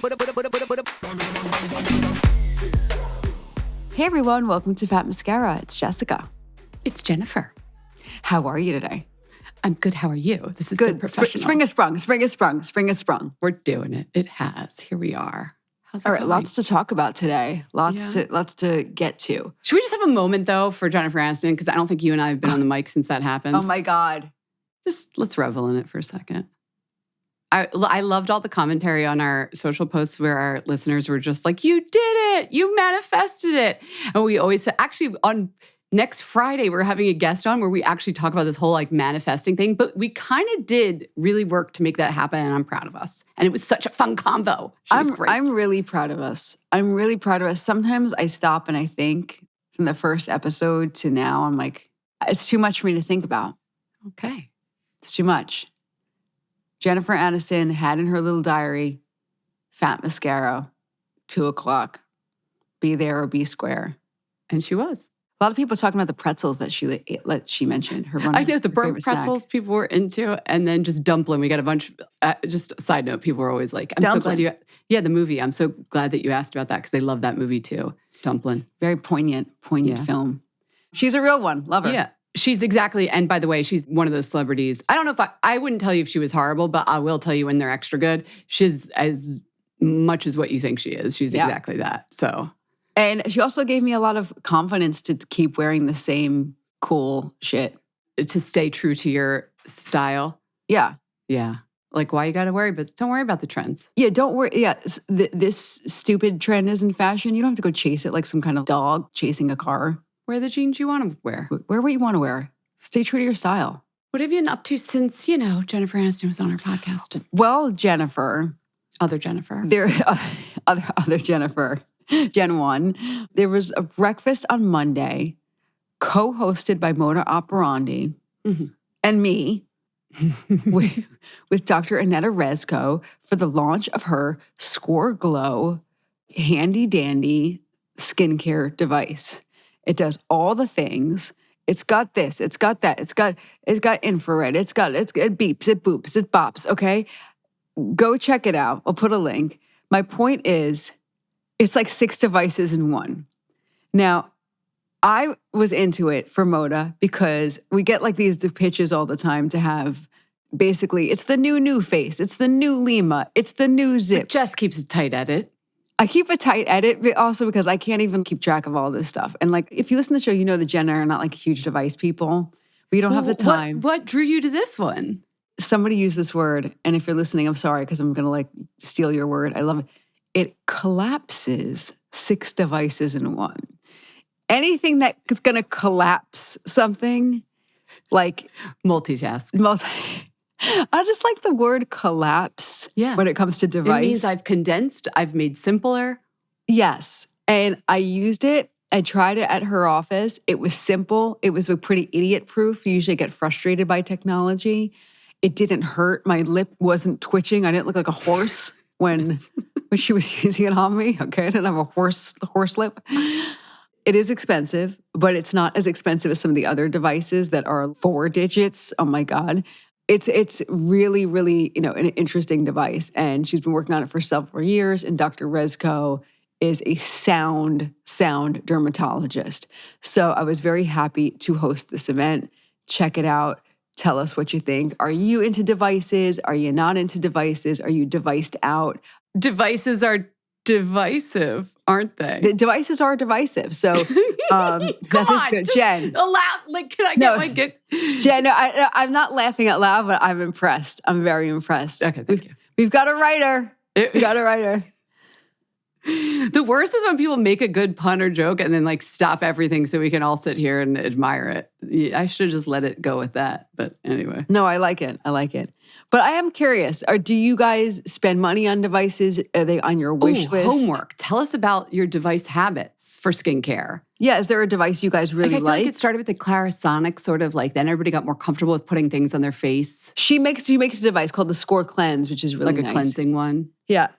Hey everyone, welcome to Fat Mascara. It's Jessica. It's Jennifer. How are you today? I'm good. How are you? This is Good. So professional. Spring has sprung. Spring has sprung. Spring has sprung. We're doing it. It has. Here we are. How's it All right, going? lots to talk about today. Lots to get to. Should we just have a moment though for Jennifer Aniston? Because I don't think you and I have been on the mic since that happened. Oh my God. Just let's revel in it for a second. I loved all the commentary on our social posts where our listeners were just like, you did it. You manifested it. And we always, actually on next Friday, we're having a guest on where we actually talk about this whole like manifesting thing. But we kind of did really work to make that happen. And I'm proud of us. And it was such a fun combo. She was great. I'm really proud of us. Sometimes I stop and I think from the first episode to now, I'm like, it's too much for me to think about. Okay. It's too much. Jennifer Aniston had in her little diary, Fat Mascara, 2:00, be there or be square. And she was. A lot of people talking about the pretzels that she mentioned. I know the burnt pretzels snack. People were into, and then just dumpling. We got a bunch. Just a side note, people were always like, "I'm so glad you." Yeah, the movie. I'm so glad that you asked about that because they love that movie too. Dumpling. Very poignant film. She's a real one. Love her. Yeah. She's exactly, and by the way, she's one of those celebrities. I don't know if I wouldn't tell you if she was horrible, but I will tell you when they're extra good. She's as much as what you think she is. She's exactly that. So, and she also gave me a lot of confidence to keep wearing the same cool shit. To stay true to your style. Yeah. Yeah. Like why you got to worry, but don't worry about the trends. Yeah, don't worry. Yeah, this stupid trend is in fashion. You don't have to go chase it like some kind of dog chasing a car. Wear the jeans you want to wear. Wear what you want to wear. Stay true to your style. What have you been up to since, Jennifer Aniston was on our podcast? Well, Jennifer. Other Jennifer. Other Jennifer. Gen 1. There was a breakfast on Monday, co-hosted by Mona Operandi and me, with Dr. Annetta Rezko for the launch of her Score Glow handy dandy skincare device. It does all the things. It's got this. It's got that. It's got infrared. It beeps. It boops. It bops. Okay, go check it out. I'll put a link. My point is, it's like 6 devices in one. Now, I was into it for Moda because we get like these pitches all the time to have. Basically, it's the new face. It's the new Lima. It's the new Zip. But Jess keeps a tight edit. I keep a tight edit, but also because I can't even keep track of all this stuff. And like, if you listen to the show, you know the Jen and I are not like huge device people. We don't have the time. What drew you to this one? Somebody used this word, and if you're listening, I'm sorry because I'm going to like steal your word. I love it. It collapses 6 devices in one. Anything that is going to collapse something, like multitask. I just like the word collapse when it comes to device. It means I've condensed, I've made simpler. Yes. And I used it. I tried it at her office. It was simple. It was pretty idiot-proof. You usually get frustrated by technology. It didn't hurt. My lip wasn't twitching. I didn't look like a horse when she was using it on me. Okay, I didn't have a horse lip. It is expensive, but it's not as expensive as some of the other devices that are 4 digits. Oh my God. It's really, really, an interesting device. And she's been working on it for several years. And Dr. Rezko is a sound dermatologist. So I was very happy to host this event. Check it out. Tell us what you think. Are you into devices? Are you not into devices? Are you deviced out? Devices are divisive, aren't they? The devices are divisive. So Come on, good. Jen. Can I get my gift? Jen, no, I'm not laughing out loud, but I'm impressed. I'm very impressed. Okay, thank you. We've got a writer. The worst is when people make a good pun or joke and then like stop everything so we can all sit here and admire it. I should have just let it go with that. But anyway. No, I like it. But I am curious. Do you guys spend money on devices? Are they on your wish list? Homework. Tell us about your device habits for skincare. Yeah, is there a device you guys really I feel like it started with the Clarisonic sort of like, then everybody got more comfortable with putting things on their face. She makes a device called the Score Cleanse, which is really nice. Like a cleansing one. Yeah.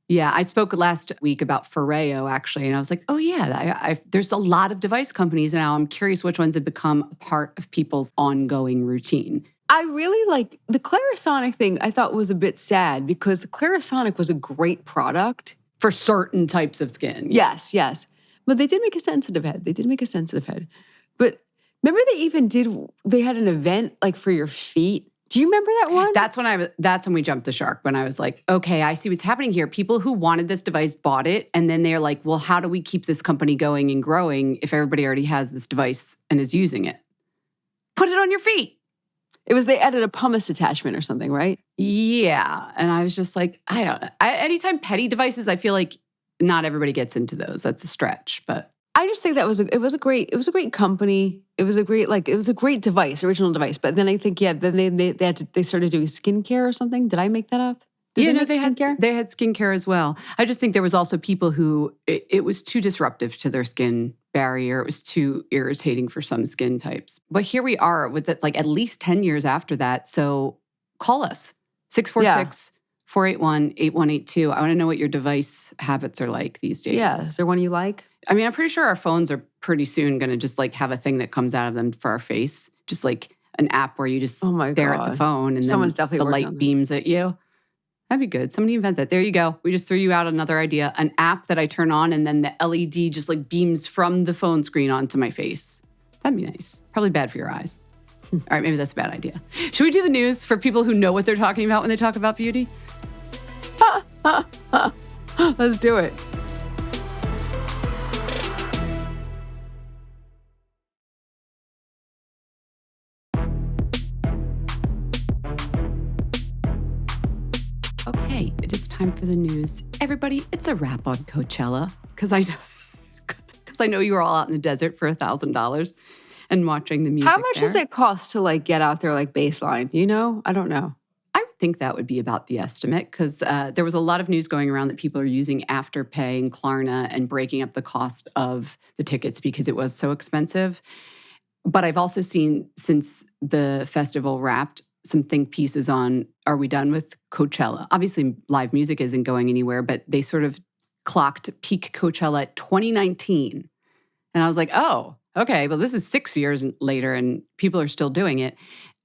Yeah, I spoke last week about Foreo, actually, and I was like, oh, yeah, there's a lot of device companies now. I'm curious which ones have become a part of people's ongoing routine. I really like the Clarisonic thing. I thought was a bit sad because the Clarisonic was a great product. For certain types of skin. Yes, yes. But they did make a sensitive head. They did make a sensitive head. But remember they had an event like for your feet. Do you remember that one? That's when we jumped the shark, when I was like, okay, I see what's happening here. People who wanted this device bought it, and then they're like, well, how do we keep this company going and growing if everybody already has this device and is using it? Put it on your feet. They added a pumice attachment or something, right? Yeah. And I was just like, I don't know. Anytime petty devices, I feel like not everybody gets into those. That's a stretch, but I just think it was a great company. It was a great device, original device. But then I think, then they started doing skincare or something. Did I make that up? They had skincare as well. I just think there was also people who it was too disruptive to their skin barrier. It was too irritating for some skin types. But here we are with it, like at least 10 years after that. So call us 646-481-8182. I want to know what your device habits are like these days. Yeah, is there one you like? I mean, I'm pretty sure our phones are pretty soon going to just like have a thing that comes out of them for our face, just like an app where you just stare at the phone and Someone's then definitely the light beams at you. That'd be good. Somebody invent that. There you go. We just threw you out another idea. An app that I turn on and then the LED just like beams from the phone screen onto my face. That'd be nice. Probably bad for your eyes. All right, maybe that's a bad idea. Should we do the news for people who know what they're talking about when they talk about beauty? Let's do it. Okay, it is time for the news. Everybody, it's a wrap on Coachella because I know you were all out in the desert for $1,000 and watching the music. How much does it cost to like get out there like baseline? Do you know? I don't know. I would think that would be about the estimate because there was a lot of news going around that people are using Afterpay and Klarna and breaking up the cost of the tickets because it was so expensive. But I've also seen, since the festival wrapped, some think pieces on, are we done with Coachella? Obviously, live music isn't going anywhere, but they sort of clocked peak Coachella at 2019. And I was like, oh, okay, well, this is 6 years later and people are still doing it.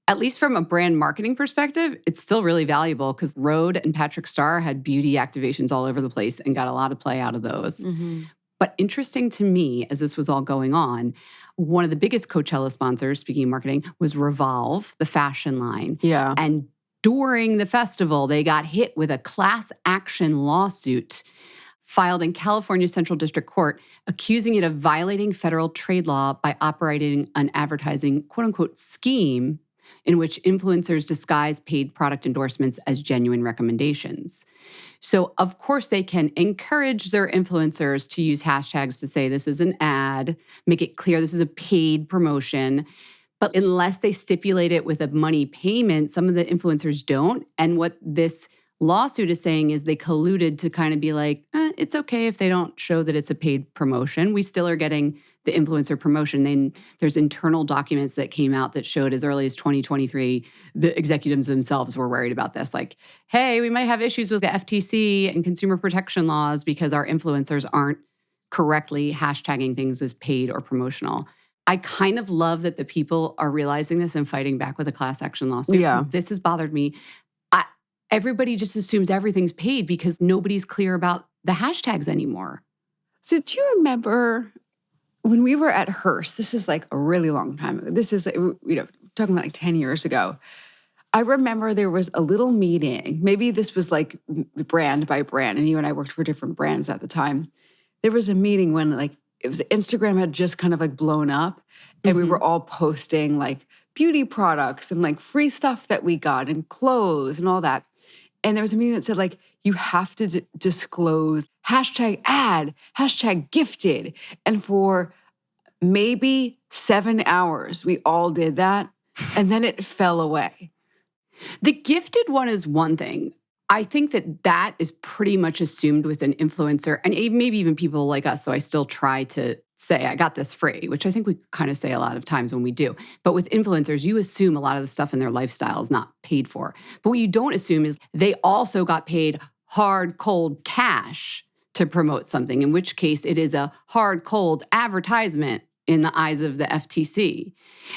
At least from a brand marketing perspective, it's still really valuable because Rhode and Patrick Starr had beauty activations all over the place and got a lot of play out of those. Mm-hmm. But interesting to me, as this was all going on, one of the biggest Coachella sponsors, speaking of marketing, was Revolve, the fashion line. Yeah. And during the festival, they got hit with a class action lawsuit filed in California Central District Court, accusing it of violating federal trade law by operating an advertising, quote unquote, scheme in which influencers disguise paid product endorsements as genuine recommendations. So, of course, they can encourage their influencers to use hashtags to say this is an ad, make it clear this is a paid promotion. But unless they stipulate it with a money payment, some of the influencers don't. And what this lawsuit is saying is they colluded to kind of be like, it's okay if they don't show that it's a paid promotion. We still are getting the influencer promotion. Then there's internal documents that came out that showed as early as 2023, the executives themselves were worried about this. Like, hey, we might have issues with the FTC and consumer protection laws because our influencers aren't correctly hashtagging things as paid or promotional. I kind of love that the people are realizing this and fighting back with a class action lawsuit. Yeah. This has bothered me. Everybody just assumes everything's paid because nobody's clear about the hashtags anymore. So do you remember when we were at Hearst? This is like a really long time ago. This is, talking about like 10 years ago. I remember there was a little meeting. Maybe this was like brand by brand, and you and I worked for different brands at the time. There was a meeting when like it was Instagram had just kind of like blown up, and we were all posting like beauty products and like free stuff that we got and clothes and all that. And there was a meeting that said, like, you have to disclose hashtag ad, hashtag gifted. And for maybe 7 hours, we all did that. And then it fell away. The gifted one is one thing. I think that is pretty much assumed with an influencer, and maybe even people like us, so I still try to say, I got this free, which I think we kind of say a lot of times when we do. But with influencers, you assume a lot of the stuff in their lifestyle is not paid for. But what you don't assume is they also got paid hard, cold cash to promote something, in which case it is a hard, cold advertisement. in the eyes of the FTC.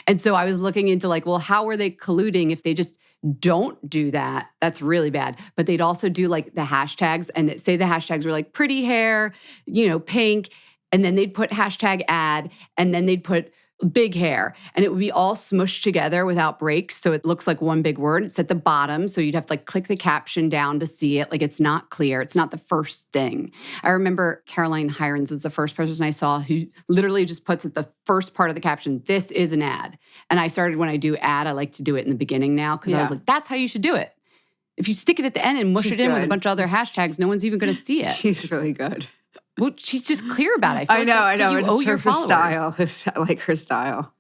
And so I was looking into like, well, how are they colluding if they just don't do that? That's really bad. But they'd also do like the hashtags and say the hashtags were like pretty hair, pink. And then they'd put hashtag ad and then they'd put big hair, and it would be all smushed together without breaks. So it looks like one big word. It's at the bottom. So you'd have to like click the caption down to see it. Like it's not clear. It's not the first thing. I remember Caroline Hirons was the first person I saw who literally just puts at the first part of the caption, this is an ad. And I started when I do ad, I like to do it in the beginning now because I was like, that's how you should do it. If you stick it at the end and mush it in with a bunch of other hashtags, no one's even going to see it. She's really good. Well, she's just clear about it. I know. You owe your her followers. style. I like her style.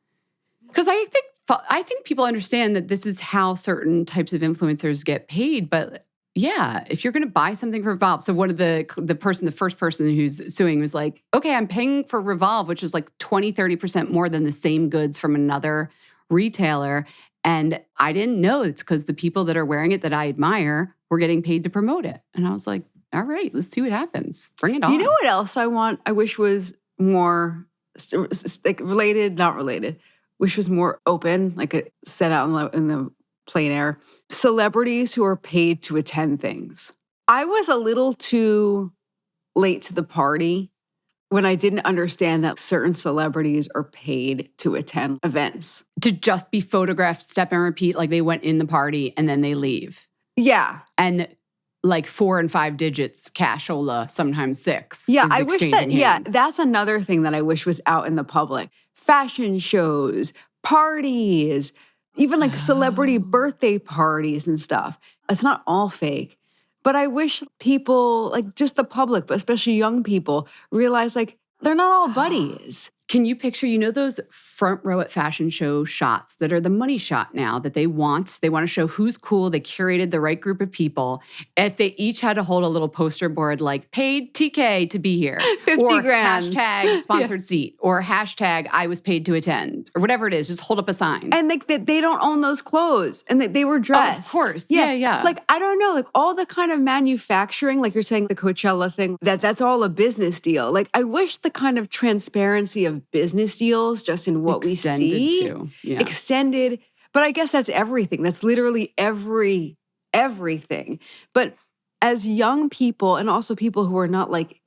Because I think people understand that this is how certain types of influencers get paid. But yeah, if you're going to buy something for Revolve, so one of the first person who's suing was like, okay, I'm paying for Revolve, which is like 20-30% more than the same goods from another retailer. And I didn't know it's because the people that are wearing it that I admire were getting paid to promote it. And I was like, all right, let's see what happens. Bring it on. You know what else I want? I wish was more like related, not related. Wish was more open, like set out in the plain air. Celebrities who are paid to attend things. I was a little too late to the party when I didn't understand that certain celebrities are paid to attend events. To just be photographed, step and repeat, like they went in the party and then they leave. Yeah. And like 4 and 5 digits, cashola, sometimes 6. Yeah, I wish that, that's another thing that I wish was out in the public. Fashion shows, parties, even like celebrity birthday parties and stuff. It's not all fake. But I wish people, like just the public, but especially young people, realize like they're not all buddies. Can you picture, those front row at fashion show shots that are the money shot now that they want to show who's cool. They curated the right group of people. If they each had to hold a little poster board like paid TK to be here. 50 or grand. Hashtag sponsored seat or hashtag I was paid to attend or whatever it is. Just hold up a sign. And like they don't own those clothes and they were dressed. Oh, of course. Yeah. Like, I don't know, like all the kind of manufacturing, like you're saying the Coachella thing, that's all a business deal. Like I wish the kind of transparency of business deals just in what we see extended, but I guess that's everything. That's literally everything. But as young people and also people who are not like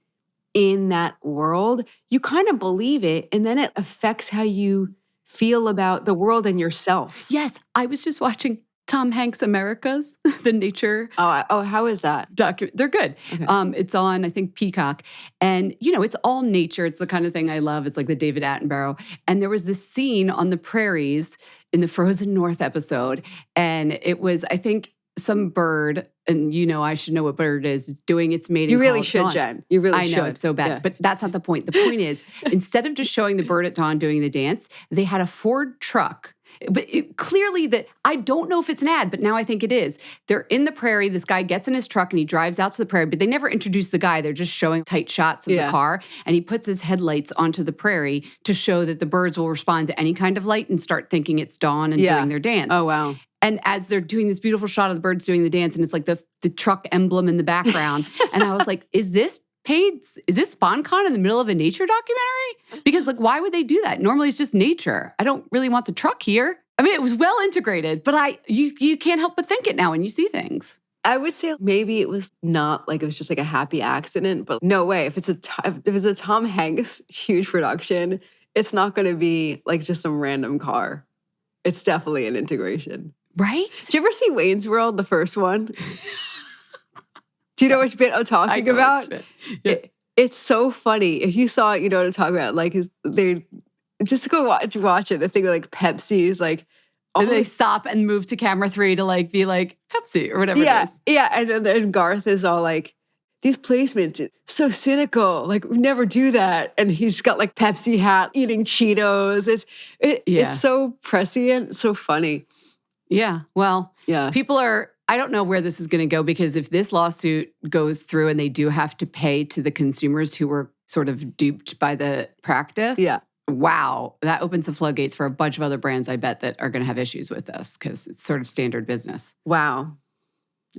in that world, you kind of believe it and then it affects how you feel about the world and yourself. Yes, I was just watching Tom Hanks' Americas, the nature. Oh, how is that? They're good. Okay. It's on, I think, Peacock. And, it's all nature. It's the kind of thing I love. It's like the David Attenborough. And there was this scene on the prairies in the Frozen North episode. And it was, I think, some bird, and I should know what bird it is, doing its mating You really call should, dawn. Jen. You really should. I know, it's so bad. Yeah. But that's not the point. The point is, instead of just showing the bird at dawn doing the dance, they had a Ford truck. But clearly that, I don't know if it's an ad, but now I think it is. They're in the prairie. This guy gets in his truck and he drives out to the prairie, but they never introduce the guy. They're just showing tight shots of the car. And he puts his headlights onto the prairie to show that the birds will respond to any kind of light and start thinking it's dawn and doing their dance. Oh, wow. And as they're doing this beautiful shot of the birds doing the dance, and it's like the truck emblem in the background. And I was like, is this SpawnCon in the middle of a nature documentary? Because like, why would they do that? Normally it's just nature. I don't really want the truck here. I mean, it was well integrated, but you can't help but think it now when you see things. I would say maybe it was not like it was just like a happy accident, but no way. If it's a Tom Hanks huge production, it's not going to be like just some random car. It's definitely an integration. Right? Did you ever see Wayne's World, the first one? Do you know which bit I'm talking about? Yeah. It's so funny. If you saw it, you know what I'm talking about. Like, they just go watch it. The thing with like Pepsi is like, and they stop and move to camera 3 to like be like Pepsi or whatever it is. Yeah, and then Garth is all like, these placements, so cynical. Like, we never do that. And he's got like Pepsi hat, eating Cheetos. It's so prescient, so funny. Yeah. Well, people are. I don't know where this is going to go, because if this lawsuit goes through and they do have to pay to the consumers who were sort of duped by the practice, wow, that opens the floodgates for a bunch of other brands, I bet, that are going to have issues with this because it's sort of standard business. Wow.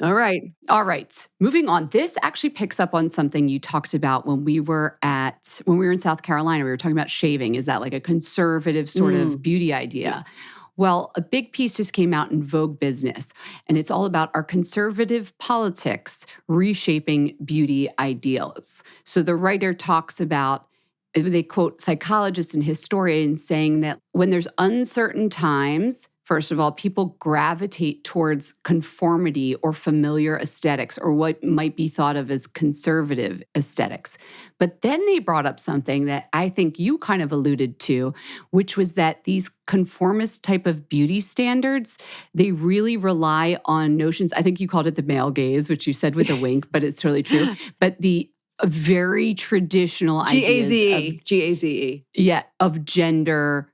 All right. All right. Moving on. This actually picks up on something you talked about when we were in South Carolina. We were talking about shaving. Is that like a conservative sort of beauty Yeah. idea? Well, a big piece just came out in Vogue Business, and it's all about our conservative politics reshaping beauty ideals. So the writer talks about, they quote psychologists and historians saying that when there's uncertain times, first of all, people gravitate towards conformity or familiar aesthetics or what might be thought of as conservative aesthetics. But then they brought up something that I think you kind of alluded to, which was that these conformist type of beauty standards, they really rely on notions. I think you called it the male gaze, which you said with a wink, but it's totally true. But the very traditional ideas of Gaze. of gender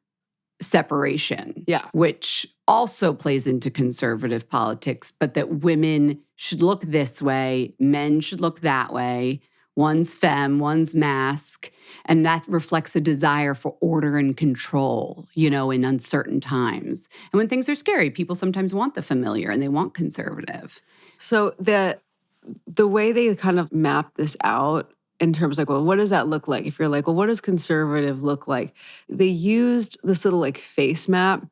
separation, Yeah. which also plays into conservative politics, but that women should look this way, men should look that way. One's femme, one's masc, and that reflects a desire for order and control, in uncertain times. And when things are scary, people sometimes want the familiar and they want conservative. So the way they kind of map this out in terms of like, well, what does that look like? If you're like, well, what does conservative look like? They used this little like face map.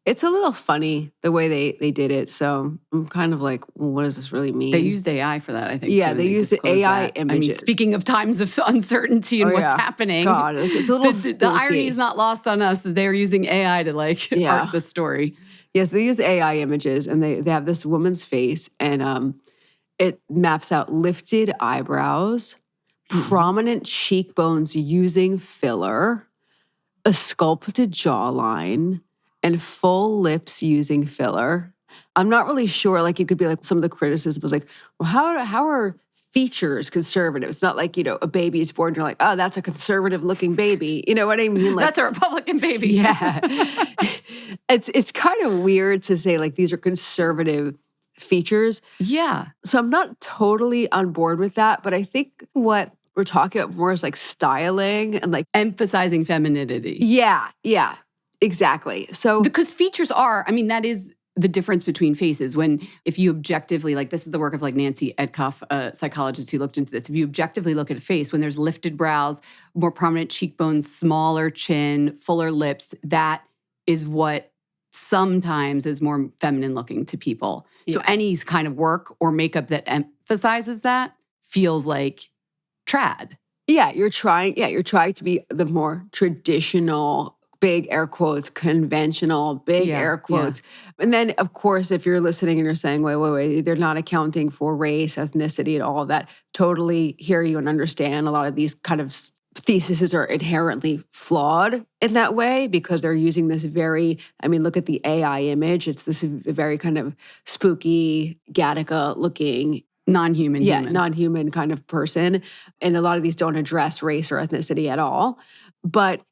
It's a little funny the way they did it. So I'm kind of like, well, what does this really mean? They used AI for that, I think. Yeah, too, they used the disclosed AI that. images. I mean, speaking of times of uncertainty and what's happening, God, it's a little the irony is not lost on us that they're using AI to art the story. Yes, they use the AI images, and they have this woman's face, and it maps out lifted eyebrows, prominent cheekbones using filler, a sculpted jawline, and full lips using filler. I'm not really sure. Like, it could be like some of the criticism was like, well, how are features conservative? It's not like, a baby's born and you're like, oh, that's a conservative looking baby. You know what I mean? Like, that's a Republican baby. Yeah. It's kind of weird to say like these are conservative features. Yeah. So I'm not totally on board with that, but I think what we're talking about more is like styling and like emphasizing femininity. Yeah, exactly. So because features that is the difference between faces. If you objectively, like this is the work of like Nancy Edkoff, a psychologist who looked into this. If you objectively look at a face, when there's lifted brows, more prominent cheekbones, smaller chin, fuller lips, that is what sometimes is more feminine looking to people. Yeah. So any kind of work or makeup that emphasizes that feels like trad. You're trying to be the more traditional, big air quotes, conventional, big air quotes. Yeah. And then, of course, if you're listening and you're saying, wait, they're not accounting for race, ethnicity, and all of that, totally hear you and understand. A lot of these kind of theses are inherently flawed in that way because they're using this look at the AI image. It's this very kind of spooky, Gattaca looking non-human kind of person. And a lot of these don't address race or ethnicity at all. But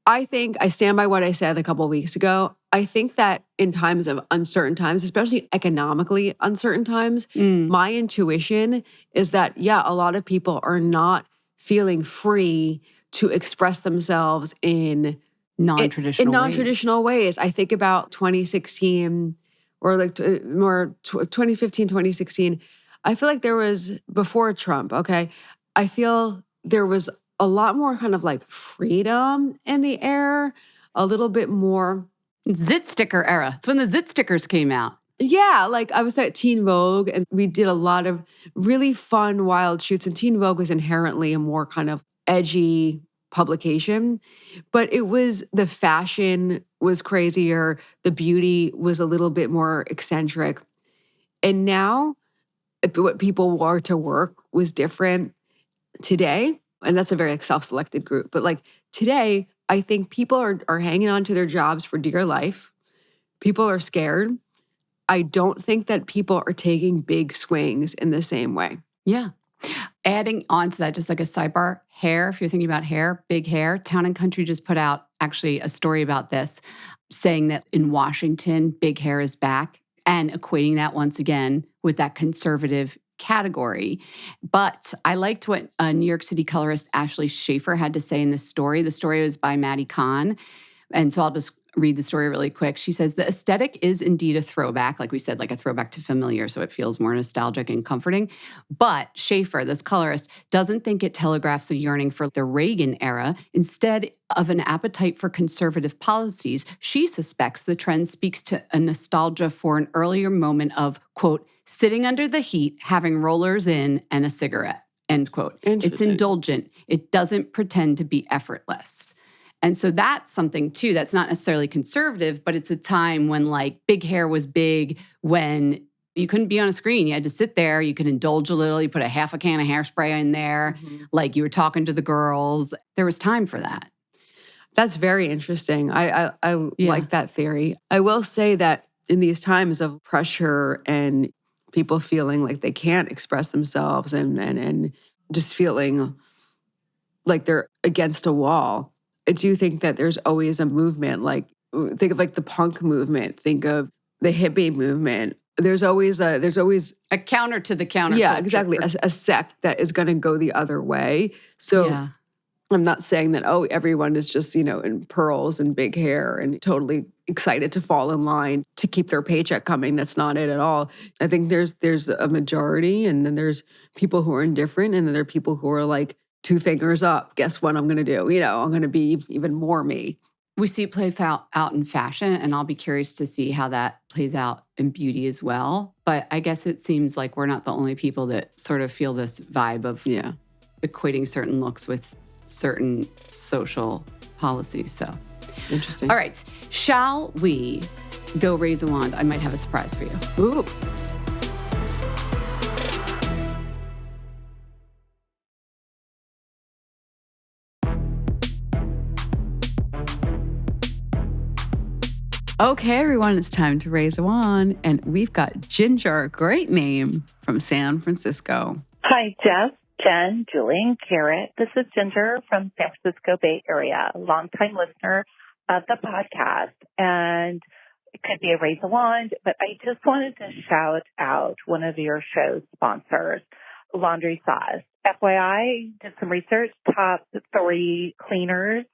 I think I stand by what I said a couple of weeks ago. I think that in times of uncertain times, especially economically uncertain times, my intuition is that, a lot of people are not feeling free to express themselves in non-traditional ways. I think about 2016 or like more 2015, 2016. I feel like there was, before Trump, okay, I feel there was a lot more kind of like freedom in the air, a little bit more. Zit sticker era. It's when the zit stickers came out. Yeah, like I was at Teen Vogue and we did a lot of really fun, wild shoots. And Teen Vogue was inherently a more kind of edgy publication, but the fashion was crazier. The beauty was a little bit more eccentric. And now what people wore to work was different today. And that's a very self-selected group. But like today, I think people are hanging on to their jobs for dear life. People are scared. I don't think that people are taking big swings in the same way. Yeah. Adding on to that, just like a sidebar, hair, if you're thinking about hair, big hair, Town and Country just put out actually a story about this, saying that in Washington, big hair is back and equating that once again with that conservative category. But I liked what New York City colorist Ashley Schaefer had to say in this story. The story was by Maddie Kahn. And so I'll just read the story really quick. She says, the aesthetic is indeed a throwback, like we said, like a throwback to familiar, so it feels more nostalgic and comforting. But Schaefer, this colorist, doesn't think it telegraphs a yearning for the Reagan era. Instead of an appetite for conservative policies, she suspects the trend speaks to a nostalgia for an earlier moment of, quote, sitting under the heat, having rollers in, and a cigarette, end quote. It's indulgent. It doesn't pretend to be effortless. And so that's something too, that's not necessarily conservative, but it's a time when like big hair was big, when you couldn't be on a screen. You had to sit there. You could indulge a little. You put a half a can of hairspray in there. Like you were talking to the girls. There was time for that. That's very interesting. I like that theory. I will say that in these times of pressure and people feeling like they can't express themselves and just feeling like they're against a wall, I do think that there's always a movement. Like think of like the punk movement. Think of the hippie movement. There's always a counter to the counter. Yeah, exactly. A sect that is going to go the other way. So I'm not saying that, oh, everyone is just, in pearls and big hair and totally excited to fall in line to keep their paycheck coming. That's not it at all. I think there's a majority, and then there's people who are indifferent, and then there are people who are like, 2 fingers up. Guess what I'm going to do? I'm going to be even more me. We see it play out in fashion, and I'll be curious to see how that plays out in beauty as well. But I guess it seems like we're not the only people that sort of feel this vibe of equating certain looks with certain social policies. So interesting. All right. Shall we go raise a wand? I might have a surprise for you. Ooh. Okay, everyone, it's time to raise a wand. And we've got Ginger, great name, from San Francisco. Hi, Jess, Jen, Julie, and Carrot. This is Ginger from San Francisco Bay Area, a longtime listener of the podcast. And it could be a raise a wand, but I just wanted to shout out one of your show's sponsors, Laundry Sauce. FYI, did some research, top 3 cleaners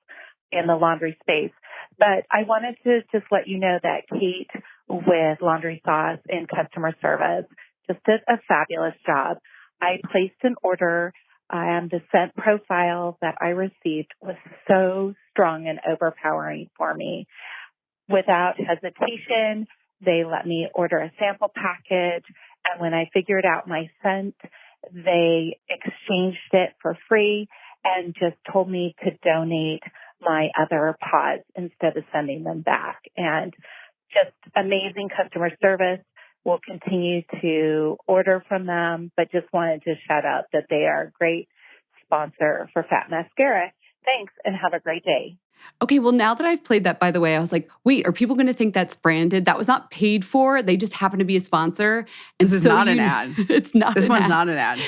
in the laundry space. But I wanted to just let you know that Kate with Laundry Sauce in customer service just did a fabulous job. I placed an order and the scent profile that I received was so strong and overpowering for me. Without hesitation, they let me order a sample package. And when I figured out my scent, they exchanged it for free and just told me to donate my other pods instead of sending them back. And just amazing customer service. We'll continue to order from them, but just wanted to shout out that they are a great sponsor for Fat Mascara. Thanks, and have a great day. Okay, well, now that I've played that, by the way, I was like, wait, are people going to think that's branded? That was not paid for. They just happen to be a sponsor. And this is not an ad. It's not This one's not an ad.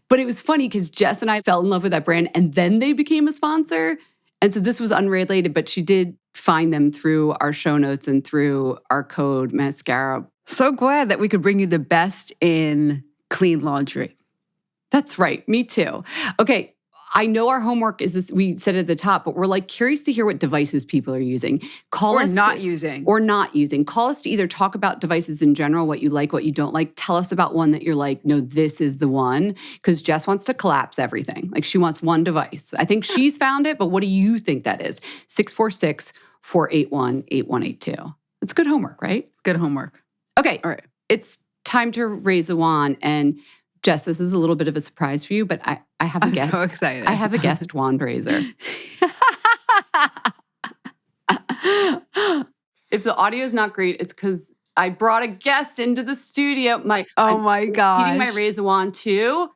But it was funny because Jess and I fell in love with that brand, and then they became a sponsor. And so this was unrelated, but she did find them through our show notes and through our code mascara. So glad that we could bring you the best in clean laundry. That's right. Me too. Okay. I know our homework is this, we said at the top, but we're like curious to hear what devices people are using. Call us using. Or not using. Call us to either talk about devices in general, what you like, what you don't like. Tell us about one that you're like, no, this is the one. Because Jess wants to collapse everything. Like she wants one device. I think she's found it, but what do you think that is? 646-481-8182. It's good homework, right? Good homework. Okay. All right. It's time to raise a wand. And Jess, this is a little bit of a surprise for you, but I have a guest. I'm so excited. I have a guest wand raiser. If the audio is not great, it's because I brought a guest into the studio. Oh my gosh. Needing my raise a wand too.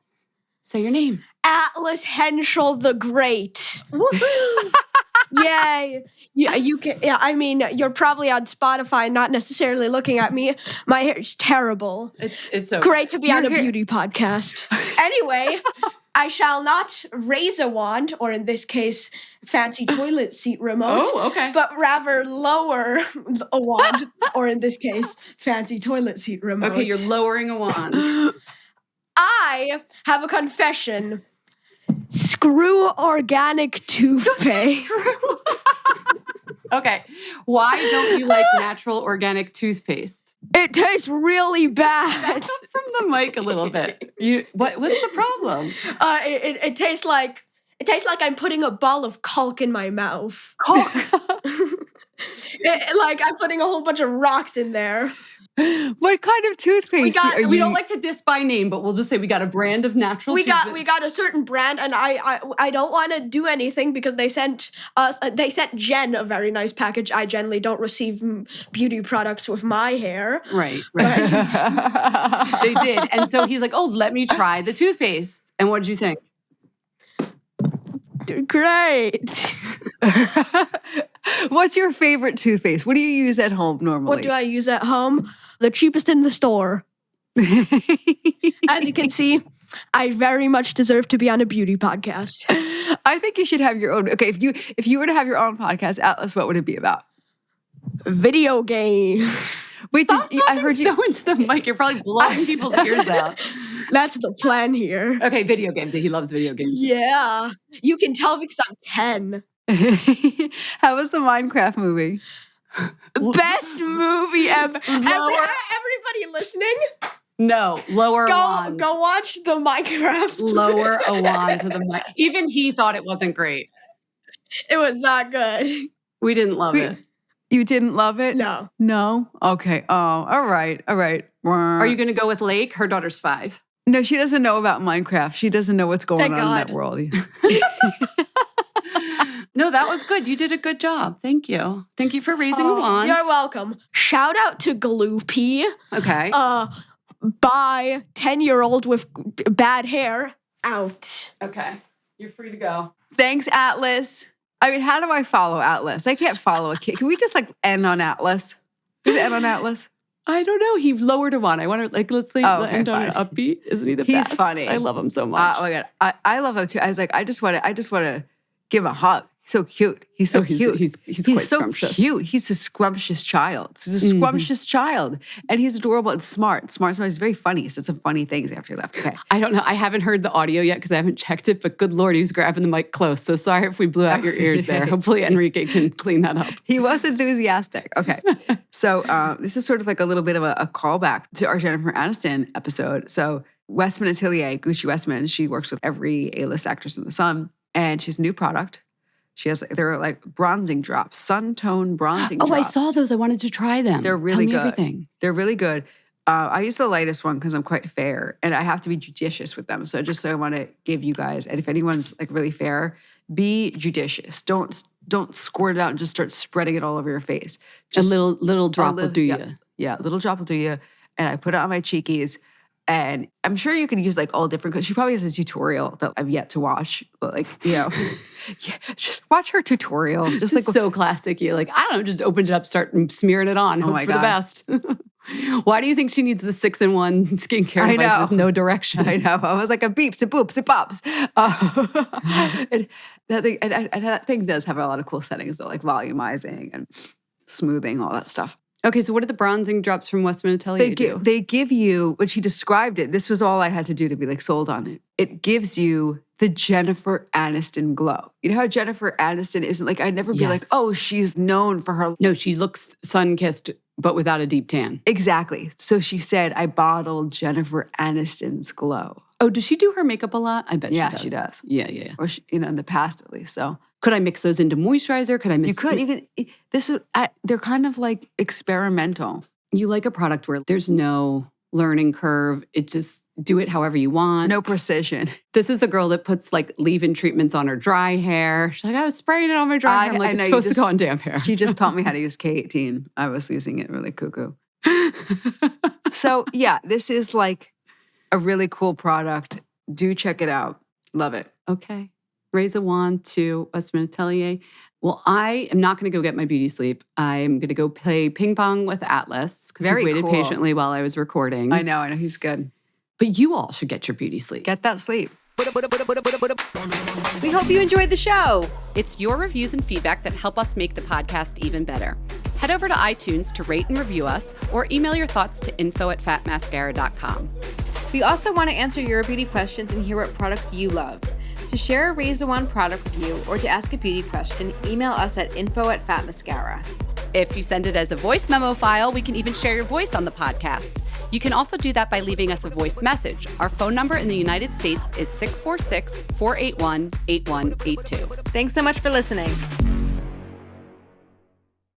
Say your name. Atlas Henschel the Great. Yay. Yeah, you can. Yeah, I mean, you're probably on Spotify, not necessarily looking at me. My hair is terrible. It's okay. Great to be on a beauty podcast. Anyway, I shall not raise a wand, or in this case, fancy toilet seat remote. Oh, okay. But rather lower a wand, or in this case, fancy toilet seat remote. Okay, you're lowering a wand. I have a confession. Screw organic toothpaste. Okay. Why don't you like natural organic toothpaste? It tastes really bad. Back up from the mic a little bit. What's the problem? It tastes like I'm putting a ball of caulk in my mouth. Caulk. Like I'm putting a whole bunch of rocks in there. What kind of toothpaste We don't like to diss by name, but we'll just say we got a brand of natural toothpaste. We got a certain brand, and I don't want to do anything because they sent Jen a very nice package. I generally don't receive beauty products with my hair. Right. They did. And so he's like, oh, let me try the toothpaste. And what did you think? Great. What's your favorite toothpaste? What do you use at home normally? What do I use at home? The cheapest in the store. As you can see, I very much deserve to be on a beauty podcast. I think you should have your own. Okay, if you were to have your own podcast, Atlas, what would it be about? Video games. Wait, I heard you so into the mic. You're probably blowing people's ears out. That's the plan here. Okay, video games. He loves video games. Yeah. You can tell because I'm 10. How was the Minecraft movie? Best movie ever. Everybody listening? No, lower a wand. Go watch the Minecraft. Lower a wand to the mic. Even he thought it wasn't great. It was not good. We didn't love it. You didn't love it? No. No? Okay. Oh, all right. Are you going to go with Lake? Her daughter's 5. No, she doesn't know about Minecraft. She doesn't know what's going on in that world. No, that was good. You did a good job. Thank you. Thank you for raising a wand. You're welcome. Shout out to Gloopy. Okay. By 10-year-old with bad hair out. Okay. You're free to go. Thanks, Atlas. I mean, how do I follow Atlas? I can't follow a kid. Can we just end on Atlas? Just end on Atlas? I don't know. He lowered a wand. I want to let's say end on an upbeat. Isn't he the best? He's funny. I love him so much. Oh my God. I love him too. I was like, I just want to give him a hug. He's so cute. He's so cute. He's quite so scrumptious. Cute. He's a scrumptious child. He's a scrumptious child. And he's adorable and smart. Smart. He's very funny. He said some funny things after he left. Okay. I don't know. I haven't heard the audio yet because I haven't checked it, but good Lord, he was grabbing the mic close. So sorry if we blew out your ears there. Hopefully Enrique can clean that up. He was enthusiastic. Okay. So this is sort of like a little bit of a callback to our Jennifer Aniston episode. So Westman Atelier, Gucci Westman, she works with every A-list actress in the sun. And she's a new product. They're like bronzing drops, sun tone bronzing drops. Oh, I saw those. I wanted to try them. They're really good. Tell me everything. They're really good. I use the lightest one because I'm quite fair and I have to be judicious with them. So I want to give you guys, and if anyone's like really fair, be judicious. Don't squirt it out and just start spreading it all over your face. Just a little drop will do you. Yeah, a little drop will do you. And I put it on my cheekies. And I'm sure you can use like all different, because she probably has a tutorial that I've yet to watch. But yeah, just watch her tutorial. Just like so classic. You're like, I don't know, just opened it up, start smearing it on. Hope for the best. Why do you think she needs the 6-in-1 skincare device with no direction? I know. I was like a beeps, a boops, a pops. That thing does have a lot of cool settings though, like volumizing and smoothing, all that stuff. Okay, so what are the bronzing drops from Westman Atelier do? They give you, when she described it, this was all I had to do to be like sold on it. It gives you the Jennifer Aniston glow. You know how Jennifer Aniston isn't like, I'd never be like, oh, she's known for her. No, she looks sun-kissed, but without a deep tan. Exactly. So she said, I bottled Jennifer Aniston's glow. Oh, does she do her makeup a lot? I bet she does. Yeah. Or she, in the past at least, so. Could I mix those into moisturizer? Could I mix? You could. They're kind of like experimental. You like a product where there's no learning curve. It just do it however you want. No precision. This is the girl that puts like leave-in treatments on her dry hair. She's like, I was spraying it on my dry hair. I'm like, it's supposed to go on damp hair. She just taught me how to use K18. I was using it really cuckoo. So yeah, this is like a really cool product. Do check it out. Love it. Okay. Raise a wand to Westman Atelier. Well, I am not going to go get my beauty sleep. I'm going to go play ping pong with Atlas because he's waited patiently while I was recording. I know. He's good. But you all should get your beauty sleep. Get that sleep. We hope you enjoyed the show. It's your reviews and feedback that help us make the podcast even better. Head over to iTunes to rate and review us, or email your thoughts to info@fatmascara.com. We also want to answer your beauty questions and hear what products you love. To share a Razor One product review or to ask a beauty question, email us at info@fatmascara. If you send it as a voice memo file, we can even share your voice on the podcast. You can also do that by leaving us a voice message. Our phone number in the United States is 646-481-8182. Thanks so much for listening.